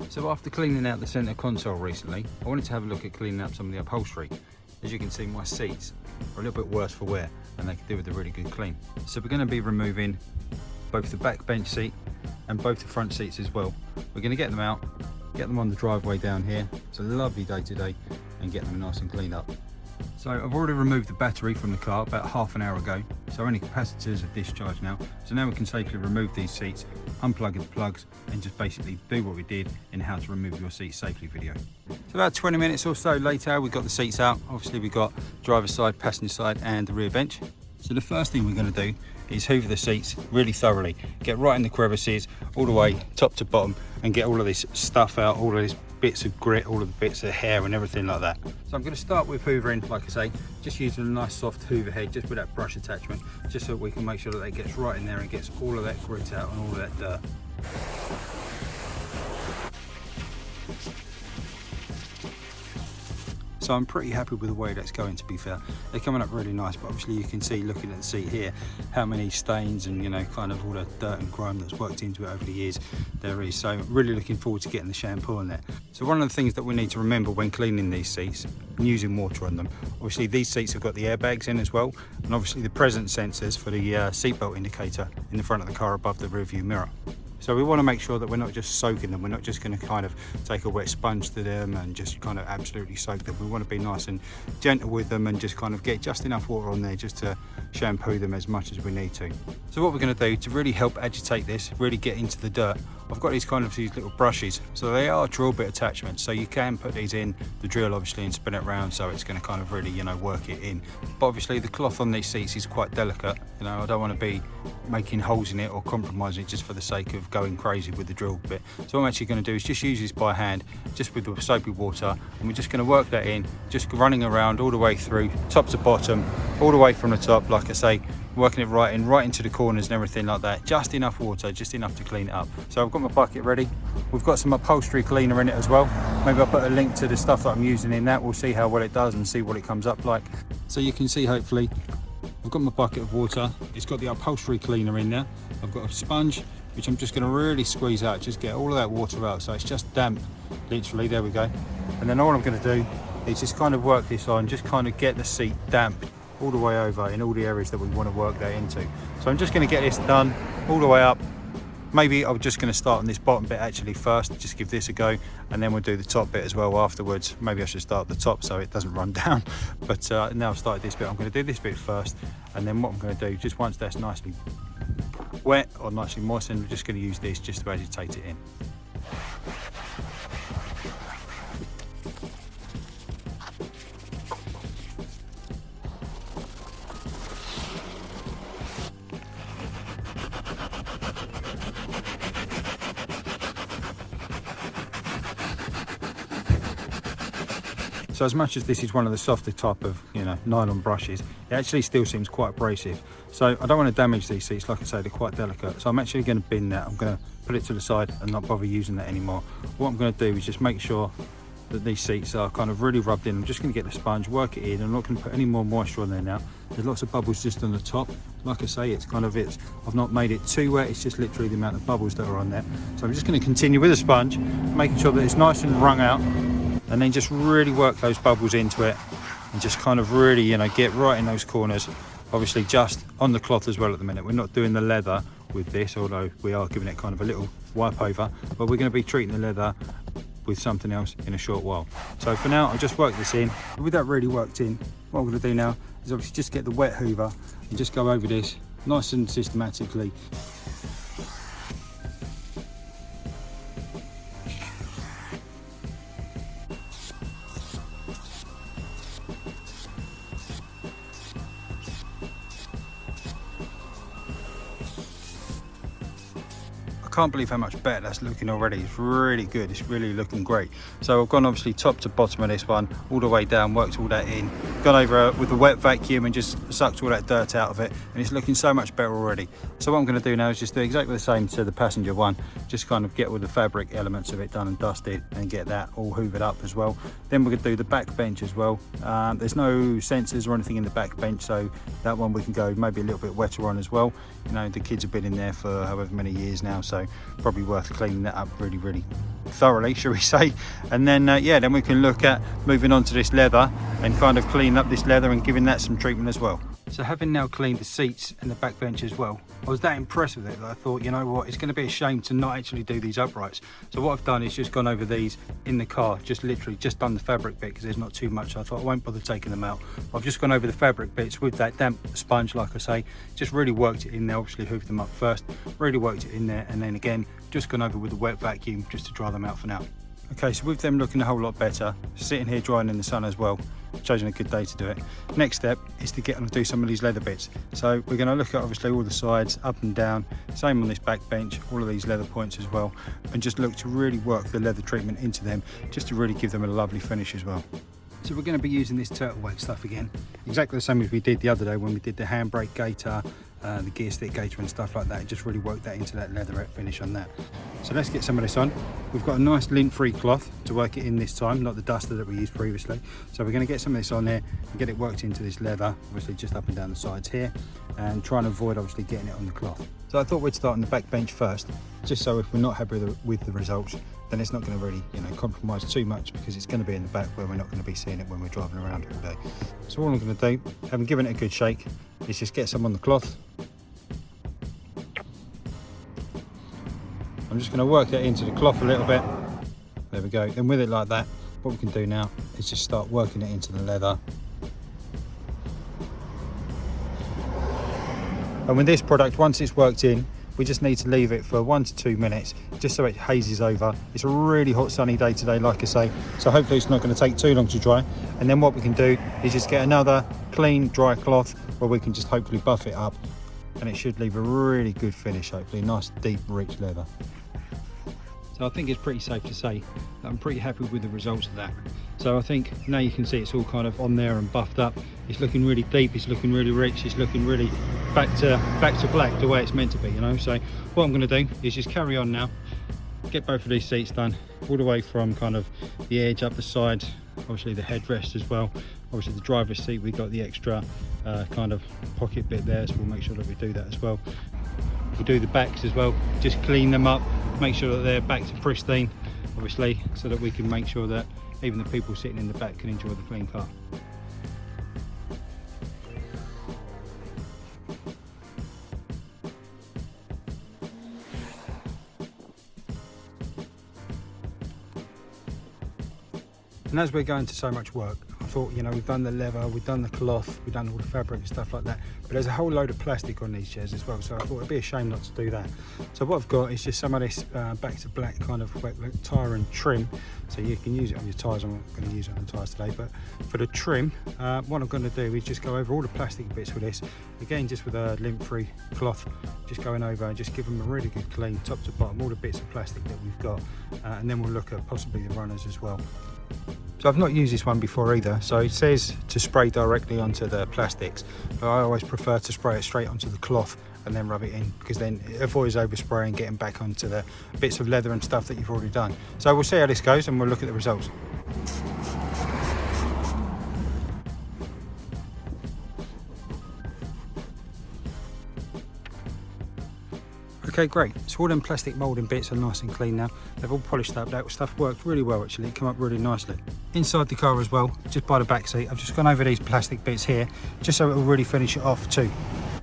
So after cleaning out the centre console recently, I wanted to have a look at cleaning up some of the upholstery. As you can see, my seats are a little bit worse for wear and they could do with a really good clean. So we're going to be removing both the back bench seat and both the front seats as well. We're going to get them out, get them on the driveway down here. It's a lovely day today, and get them nice and cleaned up. So I've already removed the battery from the car about half an hour ago, so any capacitors are discharged now. So now we can safely remove these seats, unplug the plugs, and just basically do what we did in how to remove your seats safely video. So about 20 minutes or so later, we've got the seats out. Obviously we've got driver's side, passenger side and the rear bench. So the first thing we're going to do is hoover the seats really thoroughly, get right in the crevices all the way top to bottom, and get all of this stuff out, all of these bits of grit, all of the bits of hair and everything like that. So I'm going to start with hoovering, like I say, just using a nice soft hoover head, just with that brush attachment, just so we can make sure that it gets right in there and gets all of that grit out and all of that dirt. So I'm pretty happy with the way that's going, to be fair. They're coming up really nice, but obviously you can see, looking at the seat here, how many stains and, you know, kind of all the dirt and grime that's worked into it over the years there is. So really looking forward to getting the shampoo on there. So one of the things that we need to remember when cleaning these seats and using water on them, obviously these seats have got the airbags in as well, and obviously the presence sensors for the seatbelt indicator in the front of the car above the rear view mirror. So we want to make sure that we're not just soaking them, we're not just going to kind of take a wet sponge to them and just kind of absolutely soak them. We want to be nice and gentle with them and just kind of get just enough water on there just to shampoo them as much as we need to. So what we're going to do to really help agitate this, really get into the dirt, I've got these little brushes. So they are drill bit attachments, so you can put these in the drill obviously and spin it around, so it's going to kind of really, you know, work it in. But obviously the cloth on these seats is quite delicate, you know, I don't want to be making holes in it or compromising it just for the sake of going crazy with the drill bit. So what I'm actually going to do is just use this by hand, just with the soapy water, and we're just going to work that in, just running around all the way through, top to bottom, all the way from the top, like I say, working it right into the corners and everything like that. Just enough water, just enough to clean it up. So I've got my bucket ready. We've got some upholstery cleaner in it as well. Maybe I'll put a link to the stuff that I'm using in that. We'll see how well it does and see what it comes up like. So you can see, hopefully, I've got my bucket of water. It's got the upholstery cleaner in there. I've got a sponge, which I'm just going to really squeeze out, just get all of that water out, so it's just damp, literally. There we go. And then all I'm going to do is just kind of work this on, just kind of get the seat damp all the way over in all the areas that we want to work that into. So I'm just going to get this done all the way up. Maybe I'm just going to start on this bottom bit actually first, just give this a go, and then we'll do the top bit as well afterwards. Maybe I should start at the top so it doesn't run down, but now I've started this bit, I'm going to do this bit first, and then what I'm going to do, just once that's nicely wet or nicely moistened, we're just going to use this just to agitate it in. So as much as this is one of the softer type of, you know, nylon brushes, it actually still seems quite abrasive. So I don't want to damage these seats, like I say, they're quite delicate. So I'm actually going to bin that. I'm going to put it to the side and not bother using that anymore. What I'm going to do is just make sure that these seats are kind of really rubbed in. I'm just going to get the sponge, work it in. I'm not going to put any more moisture on there now. There's lots of bubbles just on the top. Like I say, I've not made it too wet, it's just literally the amount of bubbles that are on there. So I'm just going to continue with the sponge, making sure that it's nice and wrung out, and then just really work those bubbles into it and just kind of really, you know, get right in those corners. Obviously just on the cloth as well at the minute. We're not doing the leather with this, although we are giving it kind of a little wipe over, but we're going to be treating the leather with something else in a short while. So for now, I'll just work this in. With that really worked in, what I'm going to do now is obviously just get the wet hoover and just go over this nice and systematically. Can't believe how much better that's looking already. It's really good, it's really looking great. So I've gone obviously top to bottom of this one, all the way down, worked all that in, gone over with the wet vacuum and just sucked all that dirt out of it, and it's looking so much better already. So what I'm going to do now is just do exactly the same to the passenger one, just kind of get all the fabric elements of it done and dusted and get that all hoovered up as well. Then we're going to do the back bench as well. There's no sensors or anything in the back bench, so that one we can go maybe a little bit wetter on as well. You know, the kids have been in there for however many years now, so so probably worth cleaning that up really thoroughly, shall we say. And then yeah, then we can look at moving on to this leather and kind of cleaning up this leather and giving that some treatment as well. So having now cleaned the seats and the back bench as well, I was that impressed with it that I thought, you know what, it's going to be a shame to not actually do these uprights. So what I've done is just gone over these in the car, just literally just done the fabric bit because there's not too much. So I thought I won't bother taking them out. I've just gone over the fabric bits with that damp sponge, like I say, just really worked it in there, obviously hooved them up first, really worked it in there, and then again, just gone over with a wet vacuum just to dry them out for now. Okay, so with them looking a whole lot better, sitting here drying in the sun as well, chosen a good day to do it. Next step is to get on and do some of these leather bits. So we're going to look at obviously all the sides, up and down, same on this back bench, all of these leather points as well, and just look to really work the leather treatment into them, just to really give them a lovely finish as well. So we're going to be using this turtle weight stuff again, exactly the same as we did the other day when we did the handbrake gaiter, the gear stick gaiter and stuff like that. It just really worked that into that leatherette finish on that. So let's get some of this on. We've got a nice lint-free cloth to work it in this time, not the duster that we used previously. So we're going to get some of this on there and get it worked into this leather, obviously just up and down the sides here, and try and avoid obviously getting it on the cloth. So I thought we'd start on the back bench first, just so if we're not happy with the results, then it's not going to really, you know, compromise too much, because it's going to be in the back where we're not going to be seeing it when we're driving around all day. So all I'm going to do, having given it a good shake, is just get some on the cloth. I'm just going to work that into the cloth a little bit. There we go. Then with it like that, what we can do now is just start working it into the leather. And with this product, once it's worked in, we just need to leave it for 1 to 2 minutes, just so it hazes over. It's a really hot sunny day today, like I say, so hopefully it's not going to take too long to dry. And then what we can do is just get another clean, dry cloth where we can just hopefully buff it up, and it should leave a really good finish, hopefully, nice, deep, rich leather. So I think it's pretty safe to say that I'm pretty happy with the results of that. So I think now you can see it's all kind of on there and buffed up. It's looking really deep, it's looking really rich, it's looking really back to black, the way it's meant to be, you know. So what I'm going to do is just carry on now, get both of these seats done, all the way from kind of the edge up the side, obviously the headrest as well. Obviously the driver's seat, we got the extra kind of pocket bit there, so we'll make sure that we do that as well. We'll do the backs as well, just clean them up, make sure that they're back to pristine, obviously, so that we can make sure that even the people sitting in the back can enjoy the clean car. And as we're going to so much work, I thought, you know, we've done the leather, we've done the cloth, we've done all the fabric and stuff like that, but there's a whole load of plastic on these chairs as well, so I thought it'd be a shame not to do that. So what I've got is just some of this back to black kind of wet tyre and trim, so you can use it on your tyres. I'm not going to use it on the tyres today, but for the trim, what I'm going to do is just go over all the plastic bits with this, again just with a lint-free cloth, just going over and just give them a really good clean, top to bottom, all the bits of plastic that we've got, and then we'll look at possibly the runners as well. So I've not used this one before either, so it says to spray directly onto the plastics, but I always prefer to spray it straight onto the cloth and then rub it in, because then it avoids overspraying, getting back onto the bits of leather and stuff that you've already done. So we'll see how this goes and we'll look at the results. Okay, great. So all them plastic moulding bits are nice and clean now. They've all polished up. That stuff worked really well actually. It came up really nicely. Inside the car as well, just by the back seat, I've just gone over these plastic bits here, just so it will really finish it off too.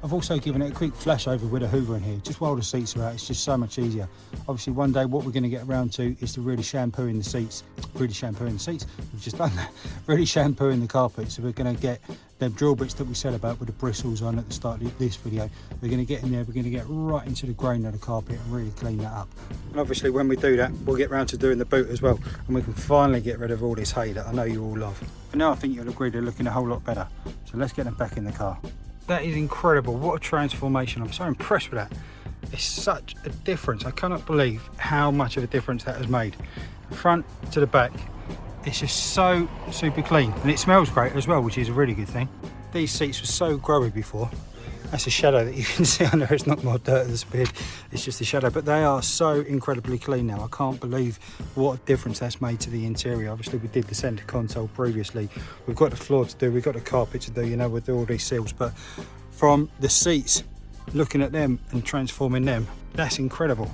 I've also given it a quick flash over with a hoover in here, just while the seats are out. It's just so much easier. Obviously one day what we're going to get around to is to really shampoo in the seats. We've just done that. Really shampoo in the carpet. So we're going to get them drill bits that we said about with the bristles on at the start of this video. We're going to get in there, we're going to get right into the grain of the carpet and really clean that up. And obviously when we do that, we'll get round to doing the boot as well, and we can finally get rid of all this hay that I know you all love. But now I think you'll agree they're looking a whole lot better. So let's get them back in the car. That is incredible. What a transformation. I'm so impressed with that. It's such a difference. I cannot believe how much of a difference that has made. Front to the back, it's just so super clean, and it smells great as well, which is a really good thing. These seats were so grubby before. That's a shadow that you can see under. It's not more dirt that's appeared, it's just a shadow, but they are so incredibly clean now. I can't believe what a difference that's made to the interior. Obviously we did the center console previously, we've got the floor to do, we've got the carpet to do, you know, with all these seals, but from the seats, looking at them and transforming them, that's incredible.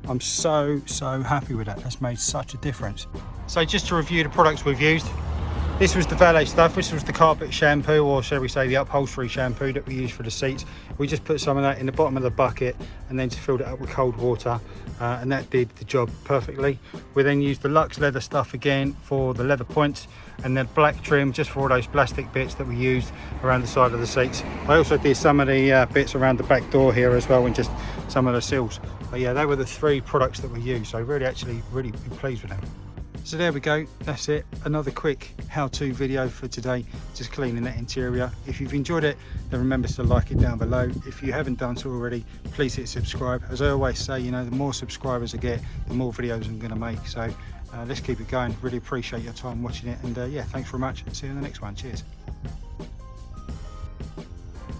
I'm so happy with that. That's made such a difference. So just to review the products we've used, this was the valet stuff. This was the carpet shampoo, or shall we say the upholstery shampoo that we use for the seats. We just put some of that in the bottom of the bucket and then just filled it up with cold water, and that did the job perfectly. We then used the Luxe leather stuff again for the leather points, and then black trim just for all those plastic bits that we used around the side of the seats. I also did some of the bits around the back door here as well, and just some of the seals. But yeah, they were the 3 products that we used, so really pleased with them. So there we go, that's it. Another quick how-to video for today, just cleaning that interior. If you've enjoyed it, then remember to like it down below. If you haven't done so already, please hit subscribe. As I always say, you know, the more subscribers I get, the more videos I'm going to make. So let's keep it going. Really appreciate your time watching it, and yeah, thanks very much. See you in the next one. Cheers.